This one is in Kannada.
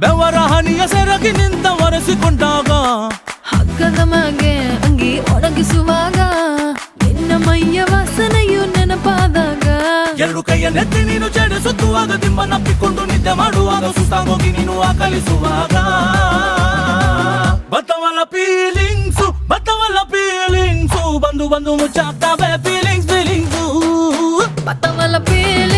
ಬೆವರ ಹನಿಯ ಸೆರಗಿ ನಿಂತ ಒರೆಸಿಕೊಂಡಾಗ ಹಗ್ಗದ ಮ್ಯಾಗೆ ಅಂಗಿ ಒಣಗಿಸುವಾಗ ನಿನ್ನ ಮೈಯ ವಾಸನೆಯು ನೆನಪಾದಾಗ ಎರಡು ಕೈಯ ನೆತ್ತಿ ನೀನು ಜಡಿಸುತ್ತುವಾಗ ದಿಮ್ಮನಪ್ಪಿಕೊಂಡು ನಿದ್ದೆ ಮಾಡುವಾಗ ಸುಸ್ತಾಗೋಗಿ ನೀನು ಆಕಲಿಸುವಾಗ ಬತ್ತವಲ್ಲ ಫೀಲಿಂಗ್ಸು ಬಂದು ಬಂದು ಮುಚ್ಚಾಗ್ತಾವೆ ಫೀಲಿಂಗ್ಸು ಬತ್ತವಲ್ಲ ಫೀಲಿಂಗ್ಸ್